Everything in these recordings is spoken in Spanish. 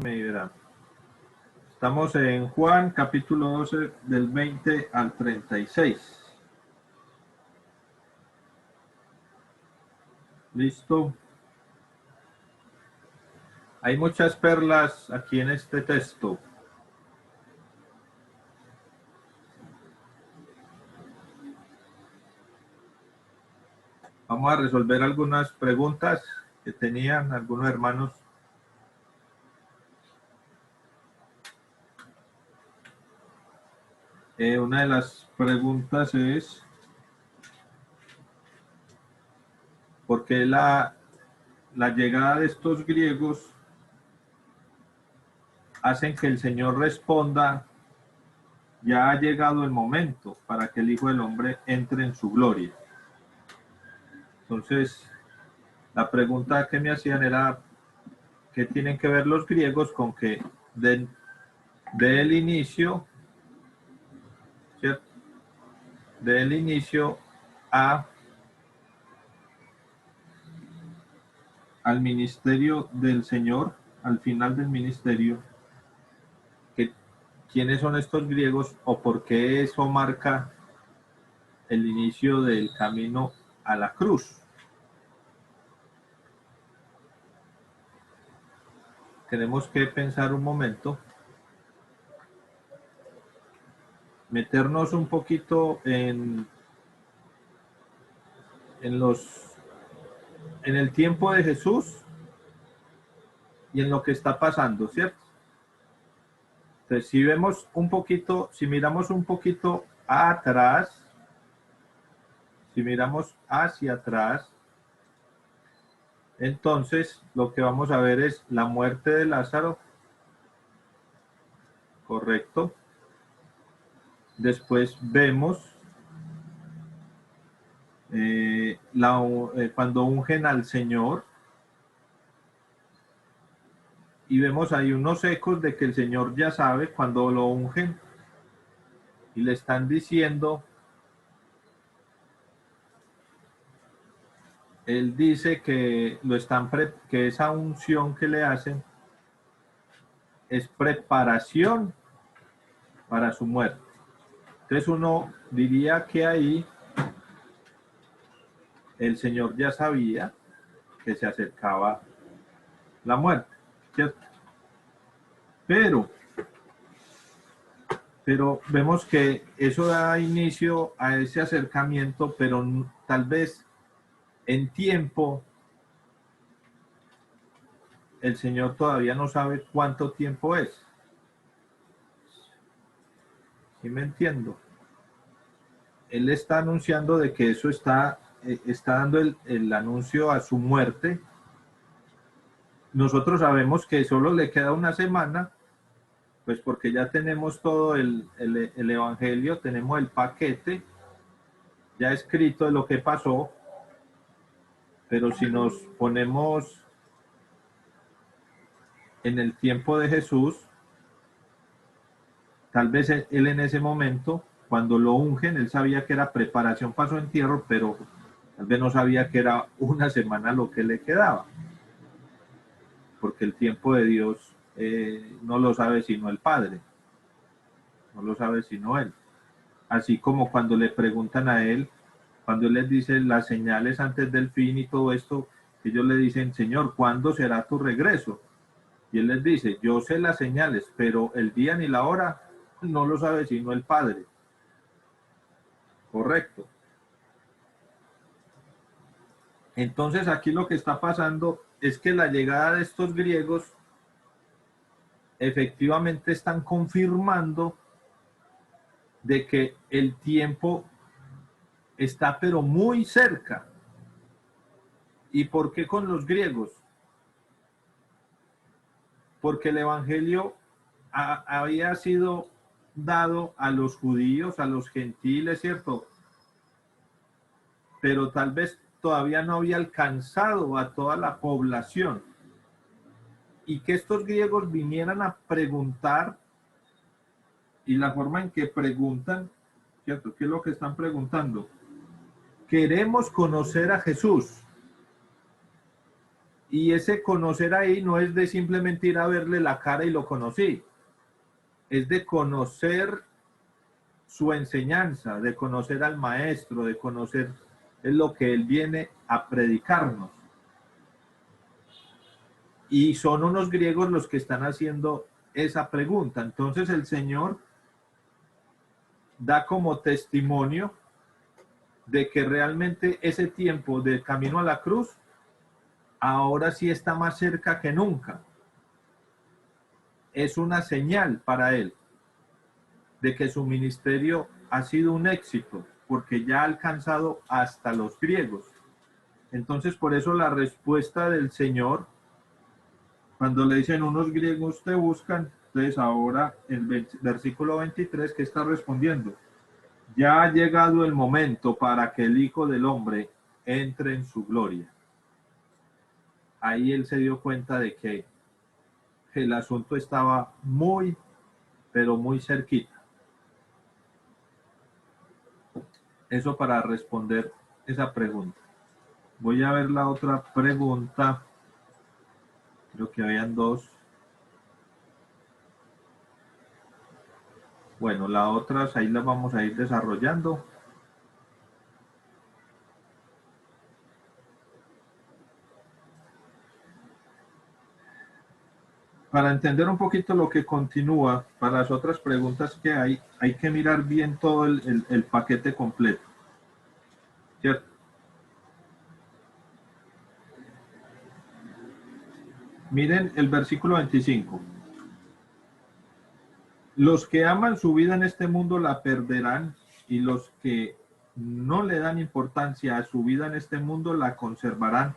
me verán. Estamos en Juan, capítulo 12, del 20 al 36. ¿Listo? Hay muchas perlas aquí en este texto. Vamos a resolver algunas preguntas que tenían algunos hermanos. Una de las preguntas es ¿por qué la llegada de estos griegos hacen que el Señor responda: ya ha llegado el momento para que el Hijo del Hombre entre en su gloria? Entonces, la pregunta que me hacían era ¿qué tienen que ver los griegos con que del inicio, ¿cierto? Del inicio al ministerio del Señor, al final del ministerio, ¿quiénes son estos griegos o por qué eso marca el inicio del camino a la cruz? Tenemos que pensar un momento, meternos un poquito en el tiempo de Jesús y en lo que está pasando, ¿cierto? Entonces, si vemos un poquito, si miramos un poquito atrás, si miramos hacia atrás, entonces lo que vamos a ver es la muerte de Lázaro, correcto. Después vemos cuando ungen al Señor, y vemos ahí unos ecos de que el Señor ya sabe cuando lo ungen y le están diciendo, él dice que que esa unción que le hacen es preparación para su muerte. Entonces uno diría que ahí el Señor ya sabía que se acercaba la muerte, ¿cierto? Pero vemos que eso da inicio a ese acercamiento, pero tal vez en tiempo el Señor todavía no sabe cuánto tiempo es. ¿Sí me entiendo? Él está anunciando de que eso está dando el anuncio a su muerte. Nosotros sabemos que solo le queda una semana, pues porque ya tenemos todo el evangelio, tenemos el paquete ya escrito de lo que pasó, pero si nos ponemos en el tiempo de Jesús, tal vez él en ese momento, cuando lo ungen, él sabía que era preparación para su entierro, pero tal vez no sabía que era una semana lo que le quedaba, porque el tiempo de Dios no lo sabe sino el Padre, no lo sabe sino Él. Así como cuando le preguntan a Él, cuando Él les dice las señales antes del fin y todo esto, ellos le dicen, Señor, ¿cuándo será tu regreso? Y Él les dice, yo sé las señales, pero el día ni la hora no lo sabe sino el Padre. Correcto. Entonces aquí lo que está pasando es que la llegada de estos griegos efectivamente están confirmando de que el tiempo está pero muy cerca. ¿Y por qué con los griegos? Porque el evangelio había sido dado a los judíos, a los gentiles, ¿cierto? Pero tal vez todavía no había alcanzado a toda la población. Y que estos griegos vinieran a preguntar, y la forma en que preguntan, ¿cierto? ¿Qué es lo que están preguntando? Queremos conocer a Jesús. Y ese conocer ahí no es de simplemente ir a verle la cara y lo conocí, es de conocer su enseñanza, de conocer al maestro, de conocer lo que él viene a predicarnos. Y son unos griegos los que están haciendo esa pregunta. Entonces el Señor da como testimonio de que realmente ese tiempo del camino a la cruz ahora sí está más cerca que nunca. Es una señal para él de que su ministerio ha sido un éxito, porque ya ha alcanzado hasta los griegos. Entonces, por eso la respuesta del Señor, cuando le dicen unos griegos te buscan, entonces ahora el versículo 23 que está respondiendo, ya ha llegado el momento para que el Hijo del Hombre entre en su gloria. Ahí él se dio cuenta de que el asunto estaba muy, pero muy cerquita. Eso para responder esa pregunta. Voy a ver la otra pregunta. Creo que habían dos. Bueno, las otras ahí las vamos a ir desarrollando. Para entender un poquito lo que continúa, para las otras preguntas que hay que mirar bien todo el paquete completo. ¿Cierto? Miren el versículo 25. Los que aman su vida en este mundo la perderán, y los que no le dan importancia a su vida en este mundo la conservarán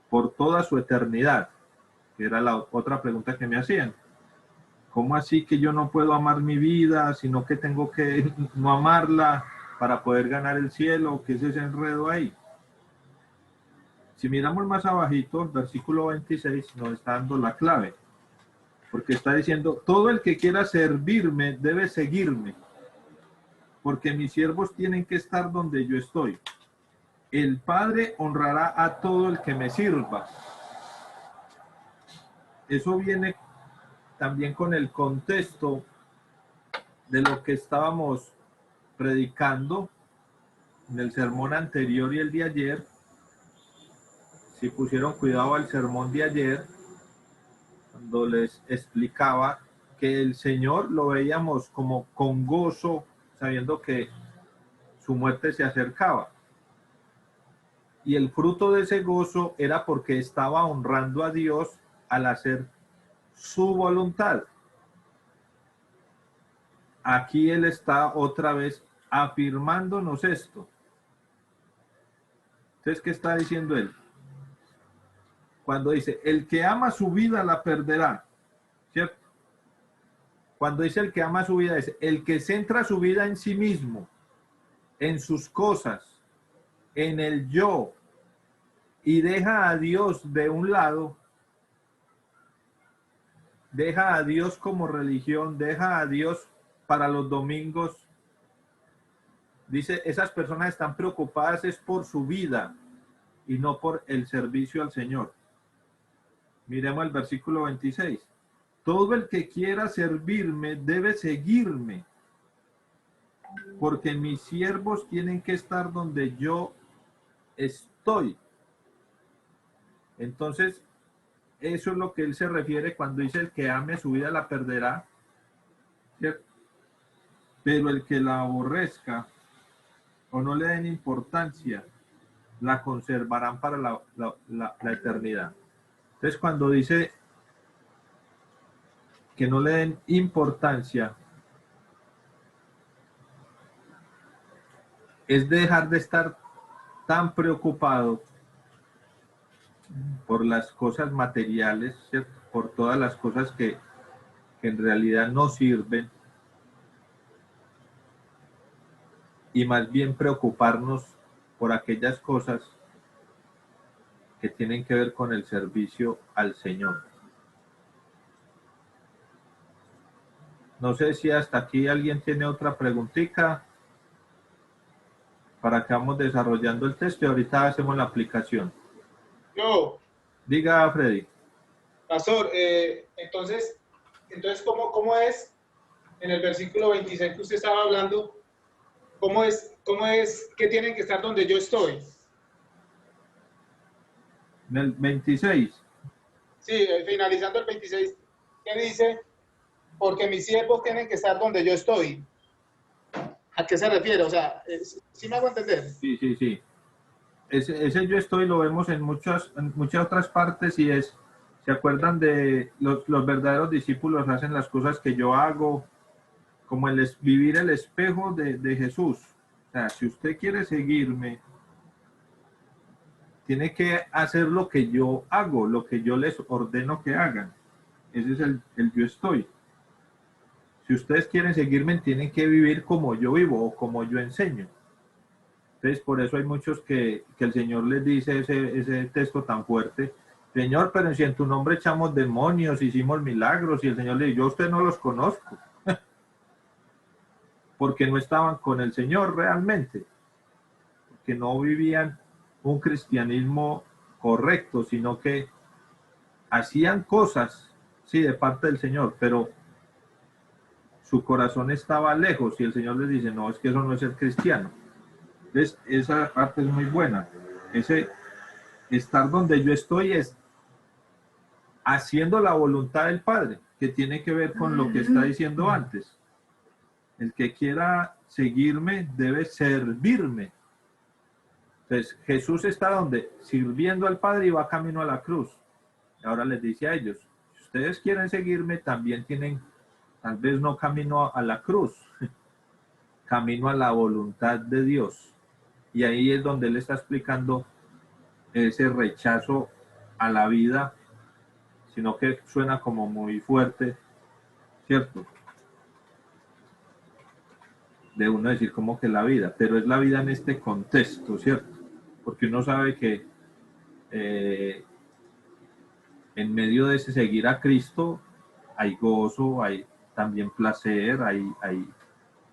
por toda su eternidad. Que era la otra pregunta que me hacían. ¿Cómo así que yo no puedo amar mi vida, sino que tengo que no amarla para poder ganar el cielo? ¿Qué es ese enredo ahí? Si miramos más abajito, el versículo 26 nos está dando la clave, porque está diciendo, todo el que quiera servirme debe seguirme, porque mis siervos tienen que estar donde yo estoy. El Padre honrará a todo el que me sirva. Eso viene también con el contexto de lo que estábamos predicando en el sermón anterior y el de ayer. Si pusieron cuidado al sermón de ayer, cuando les explicaba que el Señor lo veíamos como con gozo, sabiendo que su muerte se acercaba. Y el fruto de ese gozo era porque estaba honrando a Dios al hacer su voluntad. Aquí Él está otra vez afirmándonos esto. Entonces, ¿qué está diciendo Él? Cuando dice, el que ama su vida la perderá, ¿cierto? Cuando dice el que ama su vida, es el que centra su vida en sí mismo, en sus cosas, en el yo, y deja a Dios de un lado, deja a Dios como religión, deja a Dios para los domingos. Dice, esas personas están preocupadas es por su vida y no por el servicio al Señor. Miremos el versículo 26. Todo el que quiera servirme debe seguirme, porque mis siervos tienen que estar donde yo estoy. Entonces, eso es lo que él se refiere cuando dice el que ame su vida la perderá, ¿cierto? Pero el que la aborrezca o no le den importancia, la conservarán para la eternidad. Entonces, cuando dice que no le den importancia, es dejar de estar tan preocupado por las cosas materiales, ¿cierto? Por todas las cosas que en realidad no sirven, y más bien preocuparnos por aquellas cosas que tienen que ver con el servicio al Señor. No sé si hasta aquí alguien tiene otra preguntita para que vamos desarrollando el texto y ahorita hacemos la aplicación. Yo. Diga, Freddy. Pastor, entonces ¿cómo es en el versículo 26 que usted estaba hablando? ¿Cómo es que tienen que estar donde yo estoy? En el 26. Sí, finalizando el 26, ¿qué dice? Porque mis siervos tienen que estar donde yo estoy. ¿A qué se refiere? O sea, ¿sí me hago entender? Sí, sí, sí. Ese yo estoy, lo vemos en muchas otras partes y es, ¿se acuerdan de los verdaderos discípulos hacen las cosas que yo hago? Como vivir el espejo de Jesús. O sea, si usted quiere seguirme, tiene que hacer lo que yo hago, lo que yo les ordeno que hagan. Ese es el yo estoy. Si ustedes quieren seguirme, tienen que vivir como yo vivo o como yo enseño. Entonces, por eso hay muchos que el Señor les dice ese texto tan fuerte. Señor, pero si en tu nombre echamos demonios, hicimos milagros, y el Señor le dice, yo a usted no los conozco, porque no estaban con el Señor realmente, que no vivían un cristianismo correcto, sino que hacían cosas, sí, de parte del Señor, pero su corazón estaba lejos y el Señor les dice, no, es que eso no es ser cristiano. Entonces, esa parte es muy buena. Ese estar donde yo estoy es haciendo la voluntad del Padre, que tiene que ver con lo que está diciendo antes. El que quiera seguirme debe servirme. Entonces, Jesús está donde, sirviendo al Padre y va camino a la cruz. Y ahora les dice a ellos, si ustedes quieren seguirme, también tienen, tal vez no camino a la cruz, camino a la voluntad de Dios. Y ahí es donde él está explicando ese rechazo a la vida, sino que suena como muy fuerte, ¿cierto? De uno decir como que la vida, pero es la vida en este contexto, ¿cierto? Porque uno sabe que en medio de ese seguir a Cristo hay gozo, hay también placer,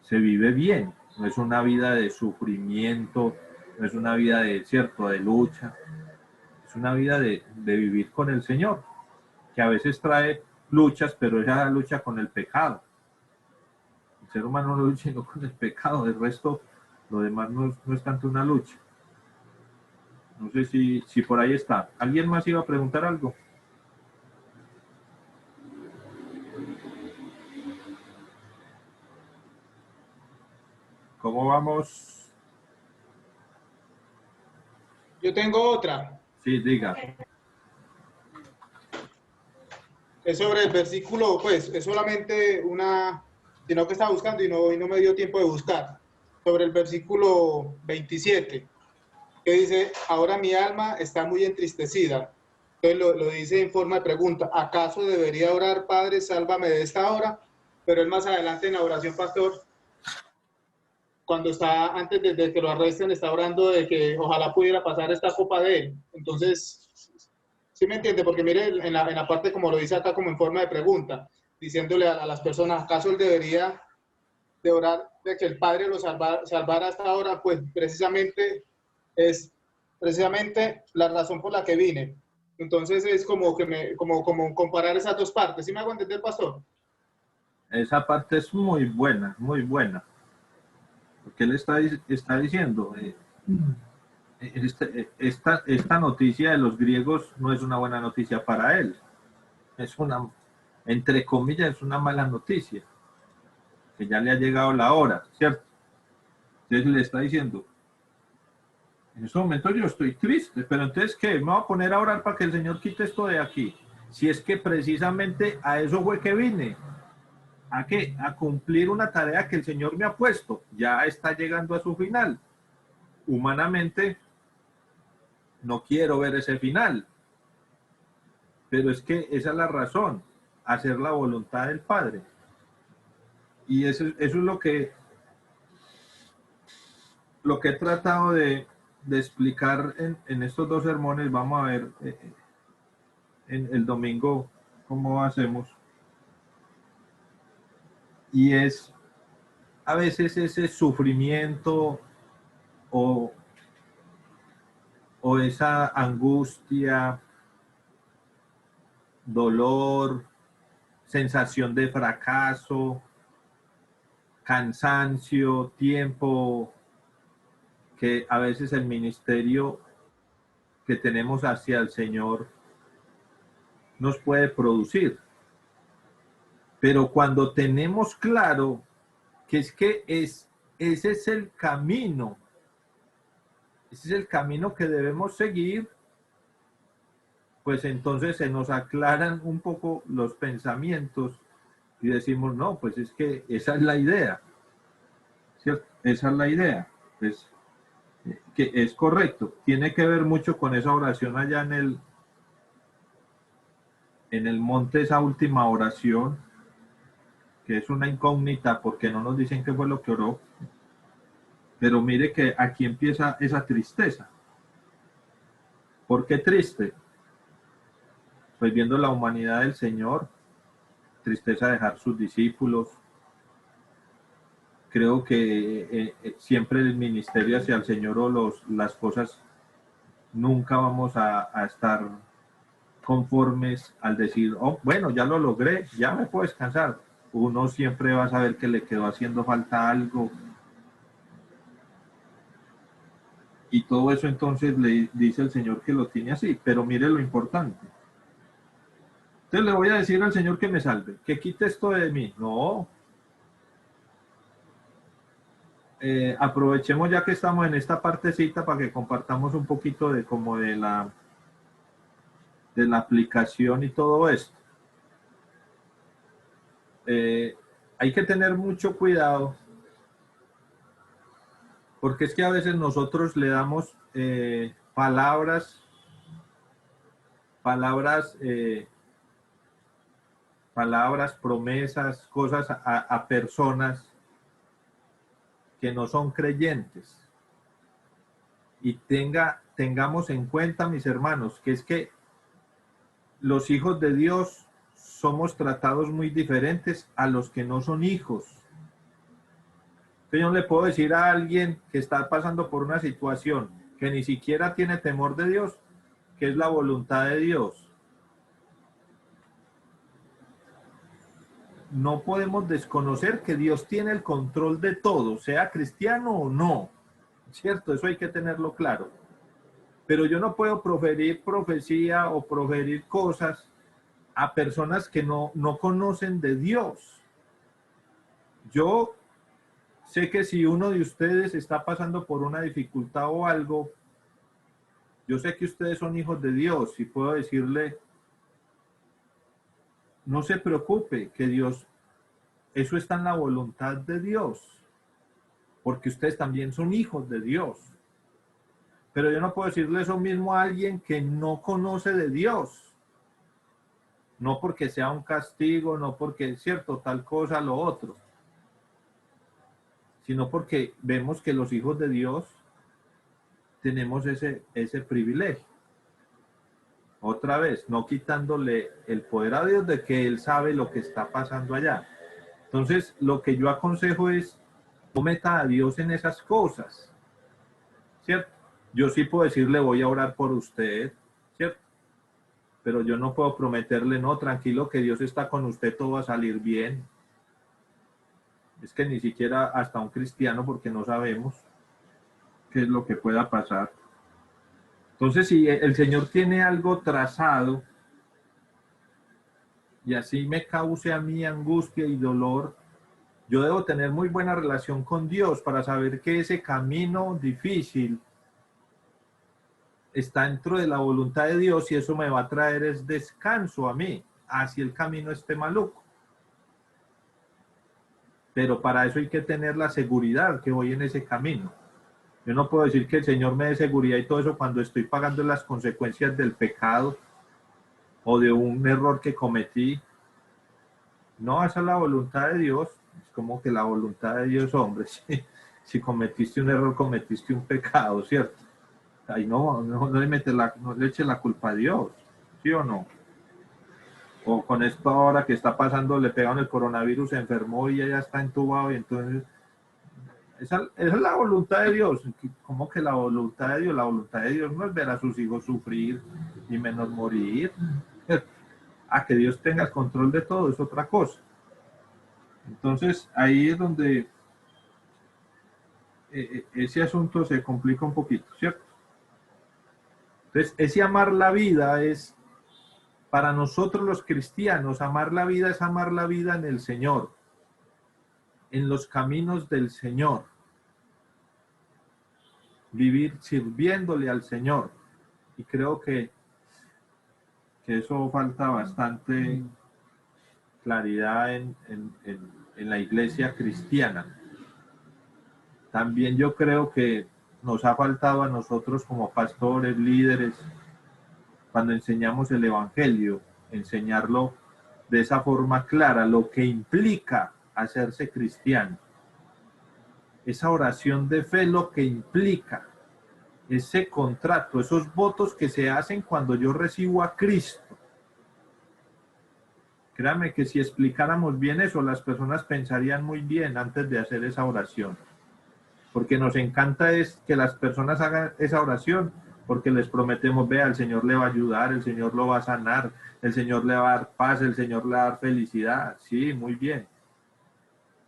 se vive bien, no es una vida de sufrimiento, no es una vida de, cierto, de lucha, es una vida de vivir con el Señor, que a veces trae luchas, pero es la lucha con el pecado. El ser humano no lucha sino con el pecado, del resto, lo demás no es tanto una lucha. No sé si por ahí está. ¿Alguien más iba a preguntar algo? ¿Cómo vamos? Yo tengo otra. Sí, diga. Es sobre el versículo, pues, es solamente una, sino que estaba buscando y no me dio tiempo de buscar. Sobre el versículo 27, que dice, ahora mi alma está muy entristecida. Entonces lo dice en forma de pregunta, ¿acaso debería orar, Padre, sálvame de esta hora? Pero él más adelante en la oración, pastor, cuando está, antes de que lo arresten, está orando de que ojalá pudiera pasar esta copa de él. Entonces, ¿sí me entiende? Porque mire, en la parte como lo dice acá, como en forma de pregunta, diciéndole a las personas, ¿acaso él debería de orar de que el Padre lo salvara hasta ahora? Pues precisamente es precisamente la razón por la que vine. Entonces es como que como comparar esas dos partes. ¿Sí me hago entender, pastor? Esa parte es muy buena, muy buena. Porque él está diciendo, esta noticia de los griegos no es una buena noticia para él. Es una, entre comillas, es una mala noticia. Que ya le ha llegado la hora, ¿cierto? Entonces le está diciendo, en este momento yo estoy triste, pero entonces, ¿qué? Me voy a poner a orar para que el Señor quite esto de aquí. Si es que precisamente a eso fue que vine. ¿A qué? A cumplir una tarea que el Señor me ha puesto. Ya está llegando a su final. Humanamente, no quiero ver ese final. Pero es que esa es la razón. Hacer la voluntad del Padre. Y eso es lo que he tratado de explicar en estos dos sermones. Vamos a ver en el domingo cómo hacemos. Y es a veces ese sufrimiento o, o esa angustia dolor, sensación de fracaso, cansancio, tiempo, que a veces el ministerio que tenemos hacia el Señor nos puede producir. Pero cuando tenemos claro que ese es el camino, ese es el camino que debemos seguir, pues entonces se nos aclaran un poco los pensamientos y decimos, no, pues es que esa es la idea, ¿cierto? Esa es la idea, pues, que es correcto. Tiene que ver mucho con esa oración allá en el monte, esa última oración, que es una incógnita porque no nos dicen qué fue lo que oró. Pero mire que aquí empieza esa tristeza. ¿Por qué triste? Pues viendo la humanidad del Señor, tristeza de dejar sus discípulos. Creo que siempre el ministerio hacia el Señor o las cosas, nunca vamos a estar conformes al decir, oh, bueno, ya lo logré, ya me puedo descansar. Uno siempre va a saber que le quedó haciendo falta algo. Y todo eso entonces le dice el Señor que lo tiene así. Pero mire lo importante. Entonces le voy a decir al Señor que me salve, que quite esto de mí. No. Aprovechemos ya que estamos en esta partecita para que compartamos un poquito de como de la aplicación y todo esto. Hay que tener mucho cuidado porque es que a veces nosotros le damos palabras, promesas, cosas a personas que no son creyentes. Y tengamos en cuenta, mis hermanos, que es que los hijos de Dios somos tratados muy diferentes a los que no son hijos. Entonces yo no le puedo decir a alguien que está pasando por una situación que ni siquiera tiene temor de Dios, que es la voluntad de Dios. No podemos desconocer que Dios tiene el control de todo, sea cristiano o no, ¿cierto? Eso hay que tenerlo claro. Pero yo no puedo proferir profecía o proferir cosas a personas que no conocen de Dios. Yo sé que si uno de ustedes está pasando por una dificultad o algo, yo sé que ustedes son hijos de Dios y puedo decirle, no se preocupe, que Dios, eso está en la voluntad de Dios, porque ustedes también son hijos de Dios. Pero yo no puedo decirle eso mismo a alguien que no conoce de Dios. No porque sea un castigo, no porque es cierto, tal cosa, lo otro. Sino porque vemos que los hijos de Dios tenemos ese privilegio. Otra vez, no quitándole el poder a Dios de que Él sabe lo que está pasando allá. Entonces, lo que yo aconsejo es, no meta a Dios en esas cosas, ¿cierto? Yo sí puedo decirle, voy a orar por usted, ¿cierto? Pero yo no puedo prometerle, no, tranquilo, que Dios está con usted, todo va a salir bien. Es que ni siquiera hasta un cristiano, porque no sabemos qué es lo que pueda pasar. Entonces, si el Señor tiene algo trazado y así me cause a mí angustia y dolor, yo debo tener muy buena relación con Dios para saber que ese camino difícil está dentro de la voluntad de Dios y eso me va a traer es descanso a mí, así el camino esté maluco. Pero para eso hay que tener la seguridad que voy en ese camino. Yo no puedo decir que el Señor me dé seguridad y todo eso cuando estoy pagando las consecuencias del pecado o de un error que cometí. No, esa es la voluntad de Dios. Es como que la voluntad de Dios, hombre, si cometiste un error, cometiste un pecado, ¿cierto? Ahí no le eche la culpa a Dios, ¿sí o no? O con esto ahora que está pasando, le pegaron el coronavirus, se enfermó y ella está entubado y entonces... Esa es la voluntad de Dios. ¿Cómo que la voluntad de Dios? La voluntad de Dios no es ver a sus hijos sufrir y menos morir. Que Dios tenga el control de todo es otra cosa. Entonces, ahí es donde ese asunto se complica un poquito, ¿cierto? Entonces, ese amar la vida es, para nosotros los cristianos, amar la vida es amar la vida en el Señor, en los caminos del Señor, vivir sirviéndole al Señor. Y creo que eso falta bastante claridad en la iglesia cristiana. También yo creo que nos ha faltado a nosotros como pastores, líderes, cuando enseñamos el Evangelio, enseñarlo de esa forma clara, lo que implica hacerse cristiano. Esa oración de fe, lo que implica, ese contrato, esos votos que se hacen cuando yo recibo a Cristo. Créame que si explicáramos bien eso, las personas pensarían muy bien antes de hacer esa oración. Porque nos encanta es que las personas hagan esa oración, porque les prometemos, vea, el Señor le va a ayudar, el Señor lo va a sanar, el Señor le va a dar paz, el Señor le va a dar felicidad. Sí, muy bien.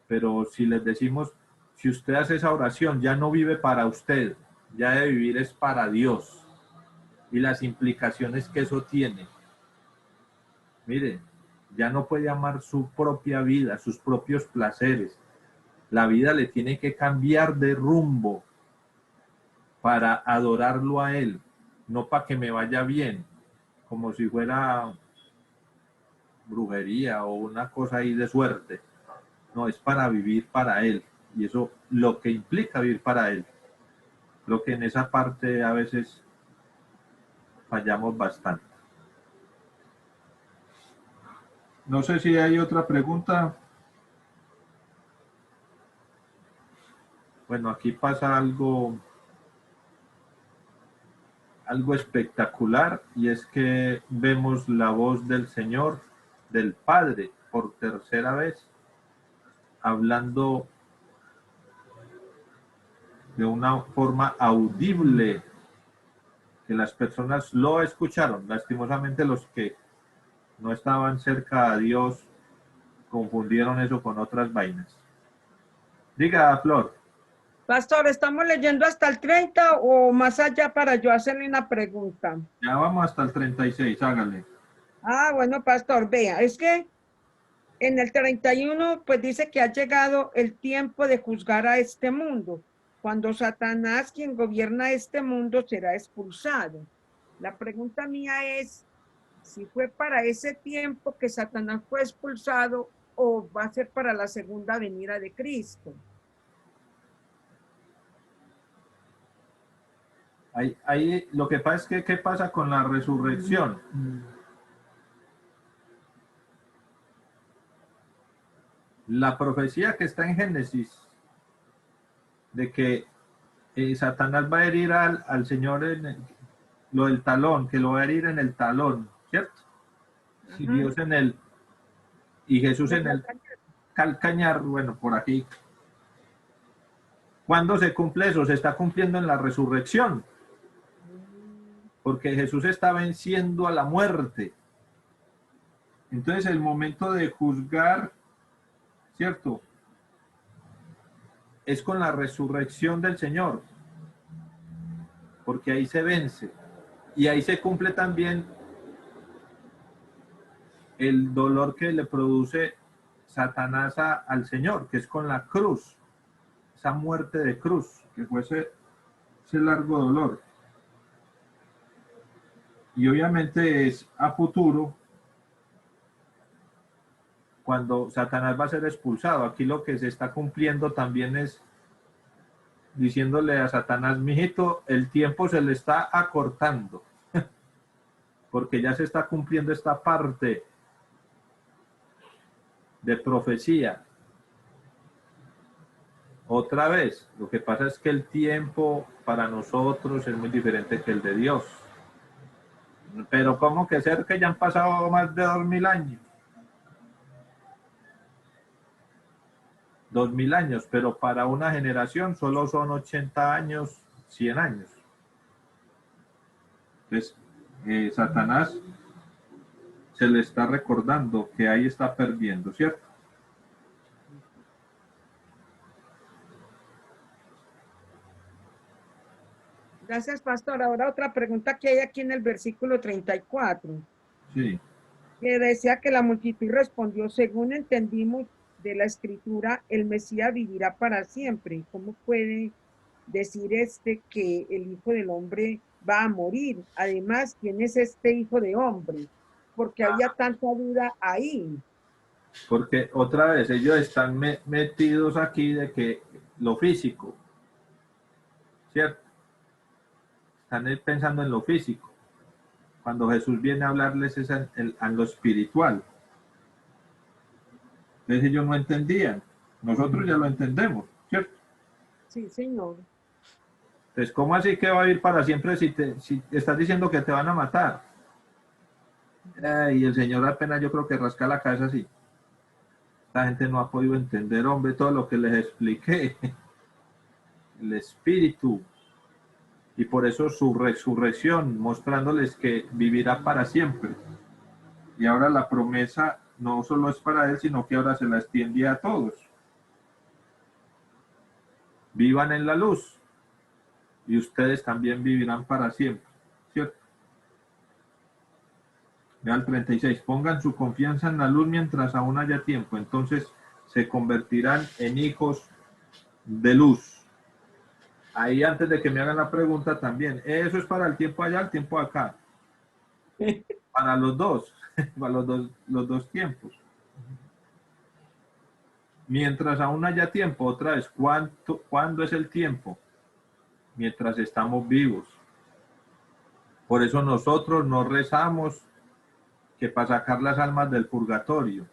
Pero si les decimos, si usted hace esa oración, ya no vive para usted, ya de vivir es para Dios. Y las implicaciones que eso tiene. Mire, ya no puede amar su propia vida, sus propios placeres. La vida le tiene que cambiar de rumbo para adorarlo a Él, no para que me vaya bien, como si fuera brujería o una cosa ahí de suerte. No, es para vivir para Él. Y eso lo que implica vivir para Él. Creo que en esa parte a veces fallamos bastante. No sé si hay otra pregunta. Bueno, aquí pasa algo espectacular, y es que vemos la voz del Señor, del Padre, por tercera vez, hablando de una forma audible, que las personas lo escucharon. Lastimosamente los que no estaban cerca a Dios confundieron eso con otras vainas. Diga, Flor. Pastor, ¿estamos leyendo hasta el 30 o más allá para yo hacerle una pregunta? Ya vamos hasta el 36, hágale. Bueno, pastor, vea, es que en el 31 pues dice que ha llegado el tiempo de juzgar a este mundo, cuando Satanás, quien gobierna este mundo, será expulsado. La pregunta mía es si fue para ese tiempo que Satanás fue expulsado o va a ser para la segunda venida de Cristo. Ahí lo que pasa es que, ¿qué pasa con la resurrección? La profecía que está en Génesis, de que Satanás va a herir al Señor lo del talón, que lo va a herir en el talón, ¿cierto? Y Dios en el, y Jesús en el calcañar, bueno, por aquí. ¿Cuándo se cumple eso? Se está cumpliendo en la resurrección. Porque Jesús está venciendo a la muerte. Entonces el momento de juzgar, ¿cierto? Es con la resurrección del Señor. Porque ahí se vence. Y ahí se cumple también el dolor que le produce Satanás al Señor, que es con la cruz. Esa muerte de cruz, que fue ese largo dolor. Y obviamente es a futuro cuando Satanás va a ser expulsado. Aquí lo que se está cumpliendo también es diciéndole a Satanás, mijito, el tiempo se le está acortando, porque ya se está cumpliendo esta parte de profecía. Otra vez, lo que pasa es que el tiempo para nosotros es muy diferente que el de Dios. Pero ¿cómo que ser que ya han pasado más de 2000 años? 2000 años, pero para una generación solo son 80 años, 100 años. Entonces, Satanás se le está recordando que ahí está perdiendo, ¿cierto? Gracias, pastor. Ahora otra pregunta que hay aquí en el versículo 34, Sí. que decía que la multitud respondió, según entendimos de la escritura, el Mesías vivirá para siempre. ¿Cómo puede decir que el Hijo del Hombre va a morir? Además, ¿quién es este Hijo de Hombre? Porque había tanta duda ahí. Porque otra vez ellos están metidos aquí de que lo físico, ¿cierto? Están pensando en lo físico. Cuando Jesús viene a hablarles es en lo espiritual. Entonces ellos no entendían. Nosotros ya lo entendemos, ¿cierto? Sí, señor. Entonces, ¿cómo así que va a vivir para siempre si estás diciendo que te van a matar? Y el Señor apenas yo creo que rasca la cabeza así. Esta gente no ha podido entender, hombre, todo lo que les expliqué. El espíritu. Y por eso su resurrección, mostrándoles que vivirá para siempre. Y ahora la promesa no solo es para él, sino que ahora se la extiende a todos. Vivan en la luz y ustedes también vivirán para siempre, ¿cierto? Ve al 36, pongan su confianza en la luz mientras aún haya tiempo, entonces se convertirán en hijos de luz. Ahí antes de que me hagan la pregunta también, eso es para el tiempo allá, el tiempo acá. Para los dos, para los dos tiempos. Mientras aún haya tiempo, otra vez, ¿cuándo es el tiempo? Mientras estamos vivos. Por eso nosotros no rezamos que para sacar las almas del purgatorio.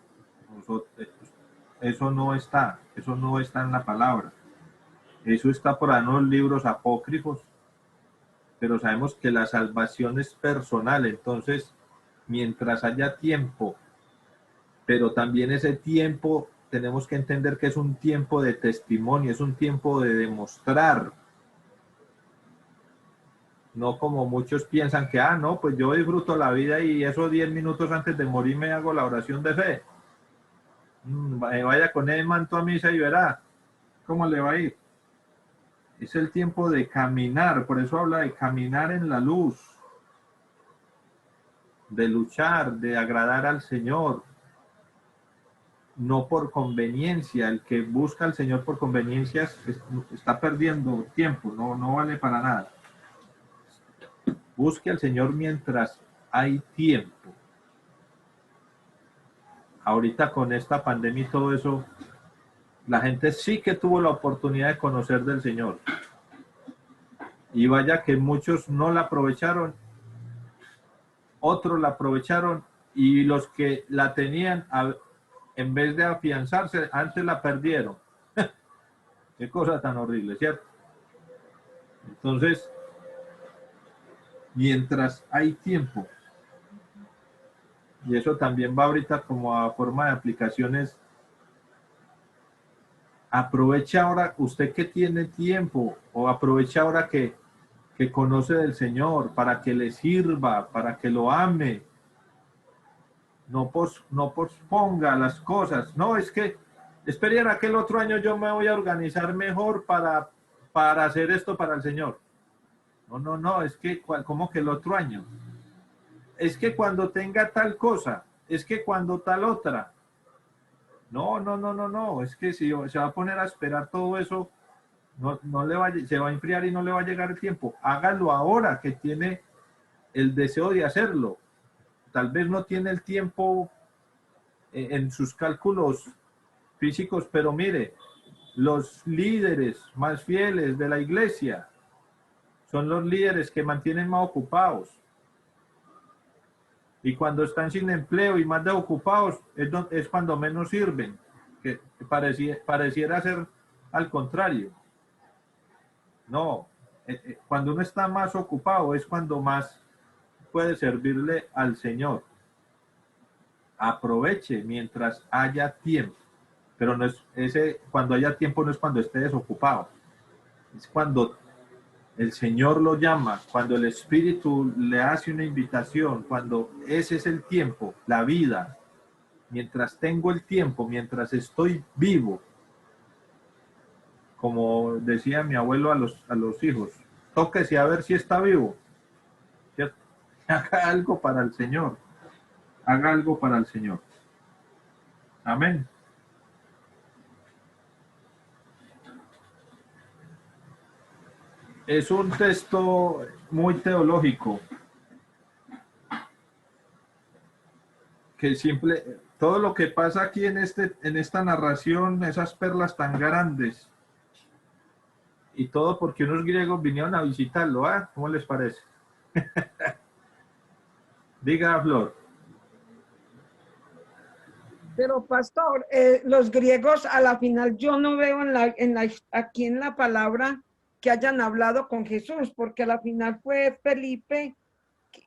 Eso no está en la palabra. Eso está por ahí en los libros apócrifos, pero sabemos que la salvación es personal, entonces, mientras haya tiempo, pero también ese tiempo tenemos que entender que es un tiempo de testimonio, es un tiempo de demostrar. No como muchos piensan que, no, pues yo disfruto la vida y esos 10 minutos antes de morir me hago la oración de fe. Vaya con el manto a misa y verá cómo le va a ir. Es el tiempo de caminar, por eso habla de caminar en la luz, de luchar, de agradar al Señor, no por conveniencia. El que busca al Señor por conveniencia está perdiendo tiempo, no vale para nada. Busque al Señor mientras hay tiempo. Ahorita con esta pandemia y todo eso, la gente sí que tuvo la oportunidad de conocer del Señor. Y vaya que muchos no la aprovecharon, otros la aprovecharon y los que la tenían, en vez de afianzarse, antes la perdieron. Qué cosa tan horrible, ¿cierto? Entonces, mientras hay tiempo, y eso también va ahorita como a forma de aplicaciones, aprovecha ahora, usted que tiene tiempo, o aprovecha ahora que conoce del Señor, para que le sirva, para que lo ame. No posponga las cosas. No, es que esperen a que el otro año yo me voy a organizar mejor para hacer esto para el Señor. No, es que, ¿cómo que el otro año? Es que cuando tenga tal cosa, es que cuando tal otra. No, es que si se va a poner a esperar todo eso, se va a enfriar y no le va a llegar el tiempo. Hágalo ahora que tiene el deseo de hacerlo. Tal vez no tiene el tiempo en sus cálculos físicos, pero mire, los líderes más fieles de la iglesia son los líderes que mantienen más ocupados. Y cuando están sin empleo y más desocupados, es cuando menos sirven, que pareciera ser al contrario. No, cuando uno está más ocupado es cuando más puede servirle al Señor. Aproveche mientras haya tiempo, pero cuando haya tiempo no es cuando esté desocupado, es cuando el Señor lo llama, cuando el Espíritu le hace una invitación, cuando ese es el tiempo, la vida, mientras tengo el tiempo, mientras estoy vivo, como decía mi abuelo a los hijos, tóquese a ver si está vivo, ¿cierto? Haga algo para el Señor, haga algo para el Señor. Amén. Es un texto muy teológico, que simple, todo lo que pasa aquí en esta narración, esas perlas tan grandes, y todo porque unos griegos vinieron a visitarlo, ¿ah? ¿Cómo les parece? Diga, Flor. Pero pastor, los griegos a la final yo no veo aquí en la palabra que hayan hablado con Jesús, porque a la final fue Felipe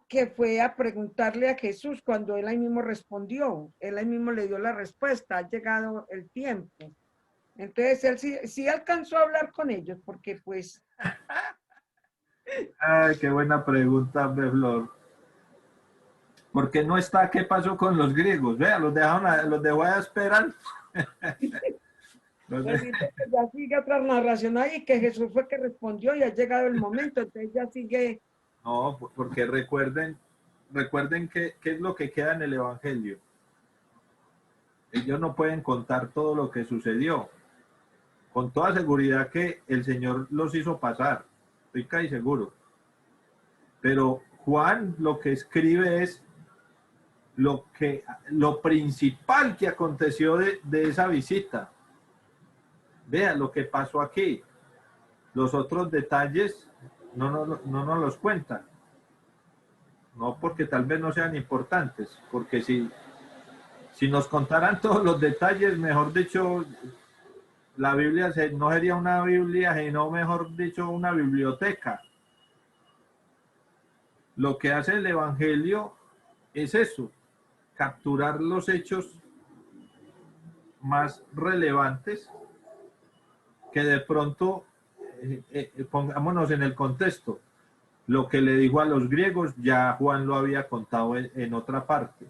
que fue a preguntarle a Jesús cuando él ahí mismo respondió, él ahí mismo le dio la respuesta, ha llegado el tiempo. Entonces él sí alcanzó a hablar con ellos, porque pues... Ay, qué buena pregunta, Flor. Porque no está qué pasó con los griegos. Vea, los dejó a esperar. Pues dice que ya sigue otra narración ahí, que Jesús fue que respondió y ha llegado el momento, entonces ya sigue. No, porque recuerden qué es lo que queda en el Evangelio. Ellos no pueden contar todo lo que sucedió. Con toda seguridad que el Señor los hizo pasar, estoy casi seguro. Pero Juan lo que escribe es lo principal que aconteció de esa visita. Vea lo que pasó aquí. Los otros detalles no nos los cuentan. No porque tal vez no sean importantes, porque si nos contaran todos los detalles, mejor dicho, la Biblia no sería una Biblia, sino mejor dicho una biblioteca. Lo que hace el Evangelio es eso, capturar los hechos más relevantes que de pronto, pongámonos en el contexto, lo que le dijo a los griegos ya Juan lo había contado en otra parte,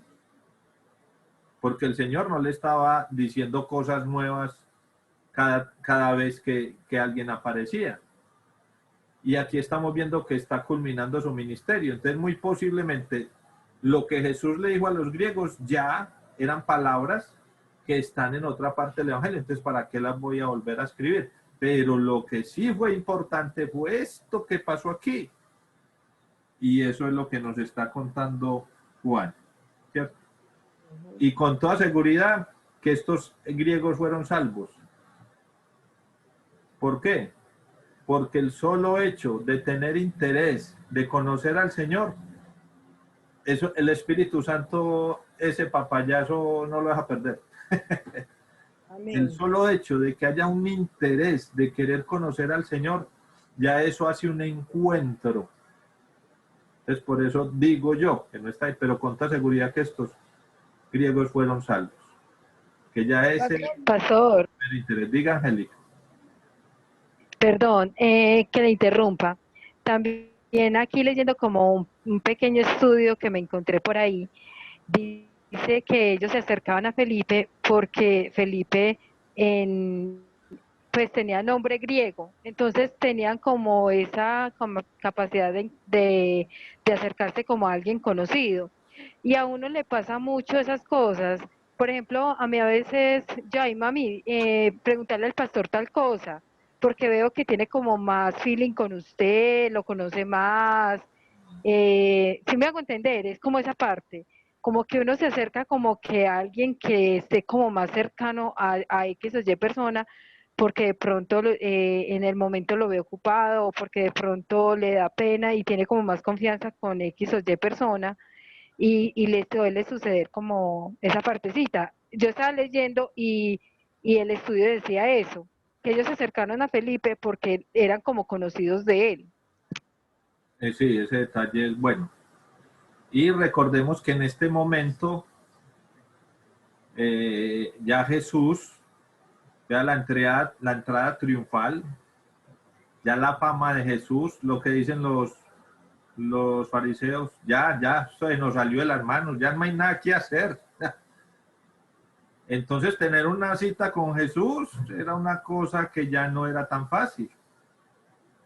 porque el Señor no le estaba diciendo cosas nuevas cada vez que alguien aparecía. Y aquí estamos viendo que está culminando su ministerio. Entonces, muy posiblemente lo que Jesús le dijo a los griegos ya eran palabras que están en otra parte del Evangelio. Entonces, ¿para qué las voy a volver a escribir? Pero lo que sí fue importante fue esto que pasó aquí. Y eso es lo que nos está contando Juan, ¿cierto? Y con toda seguridad que estos griegos fueron salvos. ¿Por qué? Porque el solo hecho de tener interés, de conocer al Señor, eso, el Espíritu Santo, ese papayazo no lo deja perder. Amén. El solo hecho de que haya un interés de querer conocer al Señor, ya eso hace un encuentro. Entonces, por eso digo yo, que no está ahí, pero con toda seguridad que estos griegos fueron salvos. Que ya ese Pastor, interés. Diga, Angélica. perdón, que le interrumpa. También aquí leyendo como un pequeño estudio que me encontré por ahí, dice que ellos se acercaban a Felipe porque Felipe pues tenía nombre griego, entonces tenían como esa capacidad de acercarse como a alguien conocido. Y a uno le pasa mucho esas cosas. Por ejemplo, a mí a veces, yo, ay mami, preguntarle al pastor tal cosa, porque veo que tiene como más feeling con usted, lo conoce más. Si me hago entender, es como esa parte, como que uno se acerca como que a alguien que esté como más cercano a X o Y persona, porque de pronto en el momento lo ve ocupado o porque de pronto le da pena y tiene como más confianza con X o Y persona y le suele suceder como esa partecita. Yo estaba leyendo y el estudio decía eso, que ellos se acercaron a Felipe porque eran como conocidos de él. Sí, ese detalle es bueno. Y recordemos que en este momento ya Jesús, ya la entrada triunfal, Ya la fama de Jesús, lo que dicen los fariseos, ya se nos salió de las manos, ya no hay nada que hacer. Entonces tener una cita con Jesús era una cosa que ya no era tan fácil.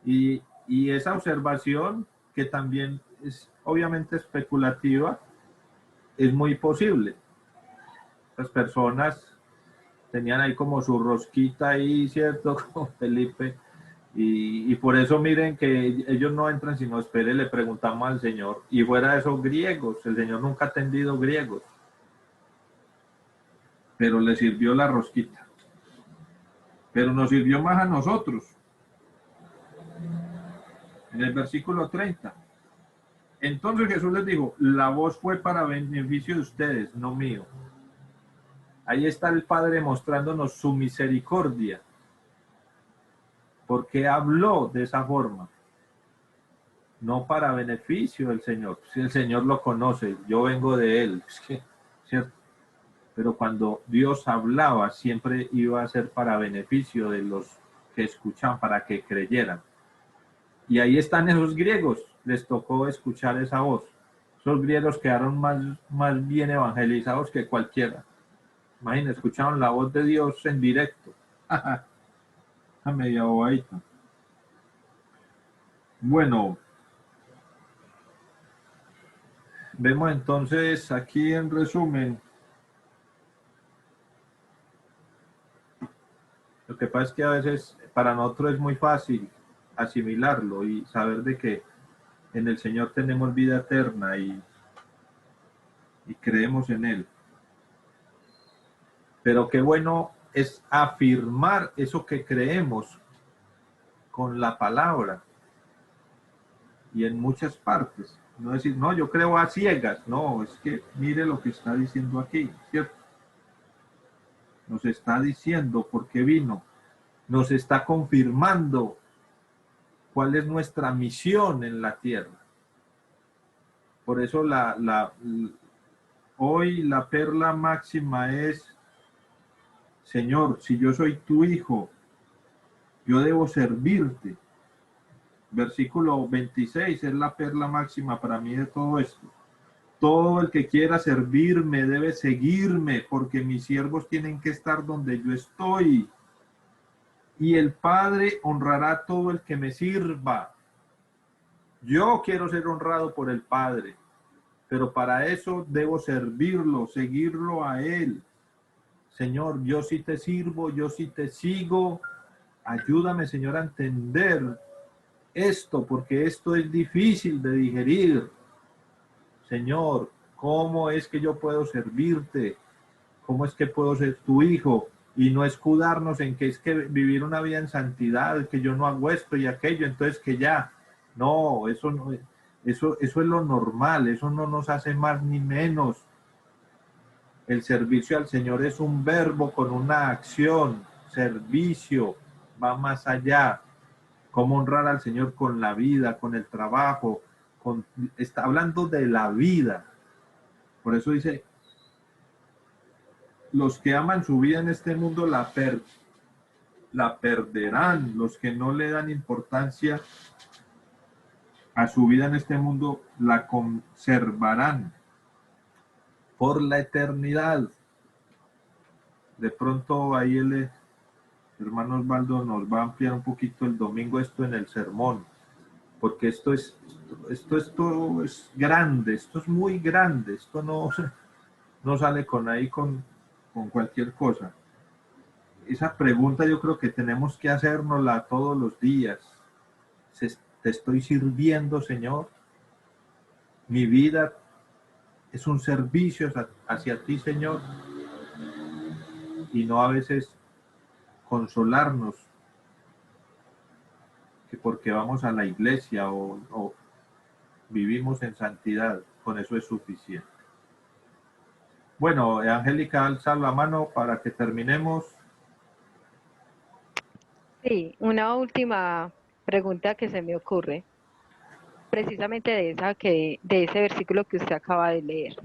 Y esa observación, que también es obviamente especulativa, es muy posible. Las personas tenían ahí como su rosquita ahí, ¿cierto? Como Felipe. Y por eso miren que ellos no entran sino espere, le preguntamos al Señor. Y fuera de esos griegos, el Señor nunca ha atendido griegos. Pero le sirvió la rosquita. Pero nos sirvió más a nosotros. En el versículo 30. Entonces Jesús les dijo, la voz fue para beneficio de ustedes, no mío. Ahí está el Padre mostrándonos su misericordia. Porque habló de esa forma. No para beneficio del Señor. Si el Señor lo conoce, yo vengo de Él. ¿Cierto? Pero cuando Dios hablaba, siempre iba a ser para beneficio de los que escuchan, para que creyeran. Y ahí están esos griegos, les tocó escuchar esa voz. Esos griegos quedaron más bien evangelizados que cualquiera. Imagínense, escucharon la voz de Dios en directo. A media bobadita. Bueno, vemos entonces aquí en resumen. Lo que pasa es que a veces para nosotros es muy fácil asimilarlo y saber de que en el Señor tenemos vida eterna y creemos en Él. Pero qué bueno es afirmar eso que creemos con la palabra y en muchas partes. No decir, no, yo creo a ciegas. No, es que mire lo que está diciendo aquí, ¿cierto? Nos está diciendo por qué vino. Nos está confirmando cuál es nuestra misión en la tierra. Por eso hoy la perla máxima es, Señor, si yo soy tu hijo, yo debo servirte. Versículo 26 es la perla máxima para mí de todo esto. Todo el que quiera servirme debe seguirme, porque mis siervos tienen que estar donde yo estoy. Y el Padre honrará a todo el que me sirva. Yo quiero ser honrado por el Padre, pero para eso debo servirlo, seguirlo a Él. Señor, yo sí te sirvo, yo sí te sigo. Ayúdame, Señor, a entender esto, porque esto es difícil de digerir. Señor, ¿cómo es que yo puedo servirte? ¿Cómo es que puedo ser tu hijo? Y no escudarnos en que es que vivir una vida en santidad, que yo no hago esto y aquello, entonces que ya. No, eso no, eso es lo normal, eso no nos hace más ni menos. El servicio al Señor es un verbo con una acción, servicio, va más allá. Cómo honrar al Señor con la vida, con el trabajo, está hablando de la vida. Por eso dice, los que aman su vida en este mundo la perderán, los que no le dan importancia a su vida en este mundo la conservarán por la eternidad. De pronto ahí el hermano Osvaldo nos va a ampliar un poquito el domingo esto en el sermón, porque esto es grande, esto es muy grande, esto no sale con cualquier cosa. Esa pregunta yo creo que tenemos que hacérnosla todos los días. ¿Te estoy sirviendo, Señor? Mi vida es un servicio hacia ti, Señor. Y no a veces consolarnos que porque vamos a la iglesia o vivimos en santidad, con eso es suficiente. Bueno, Angélica, alza la mano para que terminemos. Sí, una última pregunta que se me ocurre, precisamente de ese versículo que usted acaba de leer.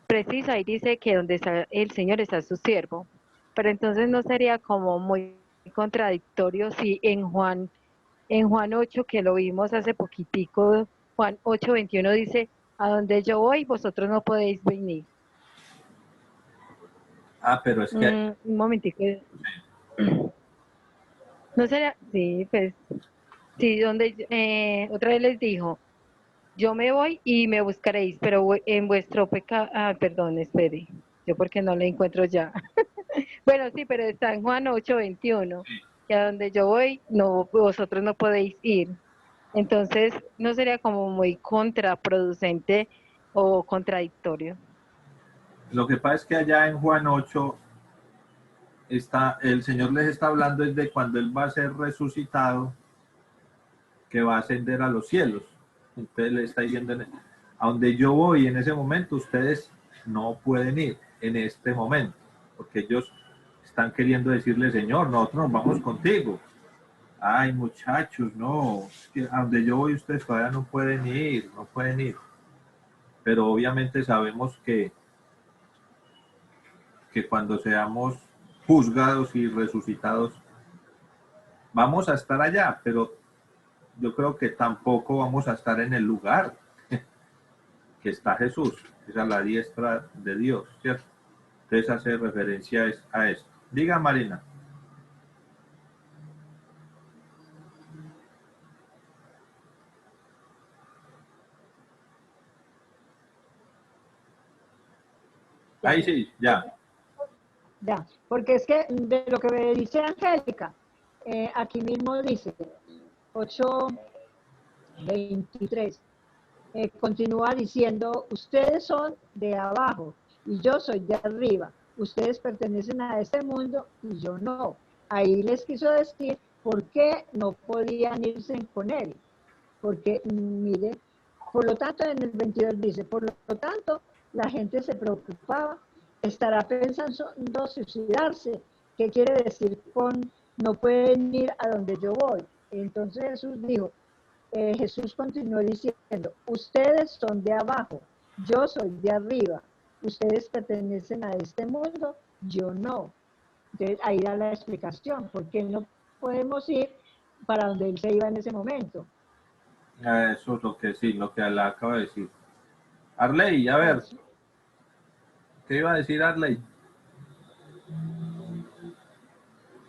Preciso, ahí dice que donde está el Señor está su siervo, pero entonces no sería como muy contradictorio si en Juan en Juan 8, que lo vimos hace poquitico, Juan 8:21 dice, a donde yo voy, vosotros no podéis venir. Ah, pero es que... Un momentico. No será, sí, pues, sí, donde, otra vez les dijo, yo me voy y me buscaréis, pero en vuestro pecado, perdón, espere, yo porque no le encuentro ya. Bueno, sí, pero está en Juan 8:21, que a donde yo voy, no, vosotros no podéis ir. Entonces, ¿no sería como muy contraproducente o contradictorio? Lo que pasa es que allá en Juan 8 está, el Señor les está hablando desde cuando Él va a ser resucitado, que va a ascender a los cielos. Entonces le está diciendo, a donde yo voy en ese momento, ustedes no pueden ir en este momento, porque ellos están queriendo decirle, Señor, nosotros nos vamos contigo. Ay, muchachos, no, a donde yo voy ustedes todavía no pueden ir, no pueden ir. Pero obviamente sabemos que cuando seamos juzgados y resucitados, vamos a estar allá, pero yo creo que tampoco vamos a estar en el lugar que está Jesús, que es a la diestra de Dios, ¿cierto? Entonces hace referencia a esto. Diga, Marina. Ahí sí, ya. Ya, porque es que de lo que me dice Angélica, aquí mismo dice 8:23, continúa diciendo, ustedes son de abajo y yo soy de arriba, ustedes pertenecen a este mundo y yo no. Ahí les quiso decir por qué no podían irse con él, porque mire, por lo tanto en el 22 dice, por lo tanto la gente se preocupaba, estará pensando suicidarse. ¿Qué quiere decir con no pueden ir a donde yo voy? Entonces Jesús dijo, Jesús continuó diciendo, ustedes son de abajo, yo soy de arriba, ustedes pertenecen a este mundo, yo no. Entonces ahí da la explicación, ¿por qué no podemos ir para donde él se iba en ese momento? Eso es lo que sí, lo que la acaba de decir. Arley, a ver, ¿qué iba a decir Arley?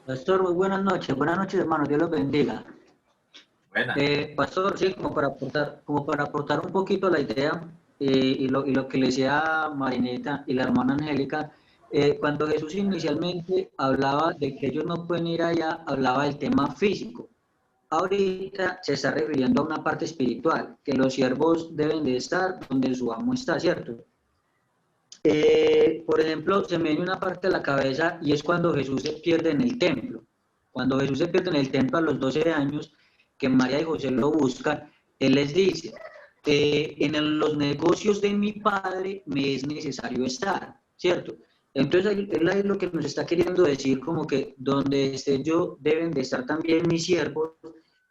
Pastor, muy buenas noches hermano, Dios los bendiga. Buena. Pastor, sí, como para aportar un poquito la idea y lo que le decía Marineta y la hermana Angélica, cuando Jesús inicialmente hablaba de que ellos no pueden ir allá, hablaba del tema físico. Ahorita se está refiriendo a una parte espiritual, que los siervos deben de estar donde su amo está, ¿cierto? Por ejemplo, se me viene una parte de la cabeza y es cuando Jesús se pierde en el templo. Cuando Jesús se pierde en el templo a los 12 años, que María y José lo buscan, Él les dice, en los negocios de mi Padre me es necesario estar, ¿cierto? Entonces, Él es lo que nos está queriendo decir, como que donde esté yo, deben de estar también mis siervos,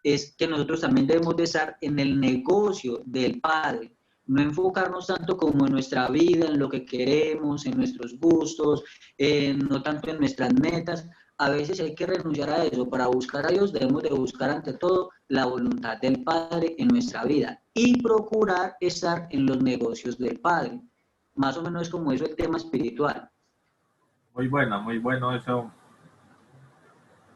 es que nosotros también debemos de estar en el negocio del Padre. No enfocarnos tanto como en nuestra vida, en lo que queremos, en nuestros gustos, no tanto en nuestras metas. A veces hay que renunciar a eso. Para buscar a Dios debemos de buscar ante todo la voluntad del Padre en nuestra vida y procurar estar en los negocios del Padre. Más o menos es como eso el tema espiritual. Muy bueno eso,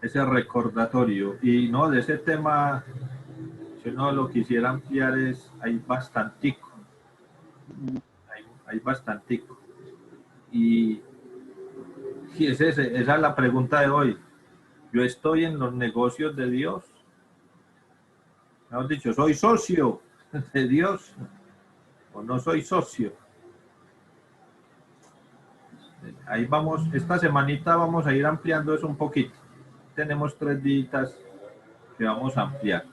ese recordatorio. Y no, de ese tema, si uno lo quisiera ampliar, hay bastantico. Hay bastantico. Y esa es la pregunta de hoy. Yo estoy en los negocios de Dios. Hemos dicho, ¿soy socio de Dios o no soy socio? Ahí vamos, esta semanita vamos a ir ampliando eso un poquito. Tenemos 3 días que vamos a ampliar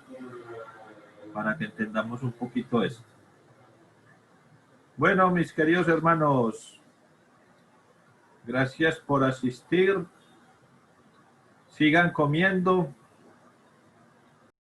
para que entendamos un poquito esto. Bueno, mis queridos hermanos, gracias por asistir. Sigan comiendo.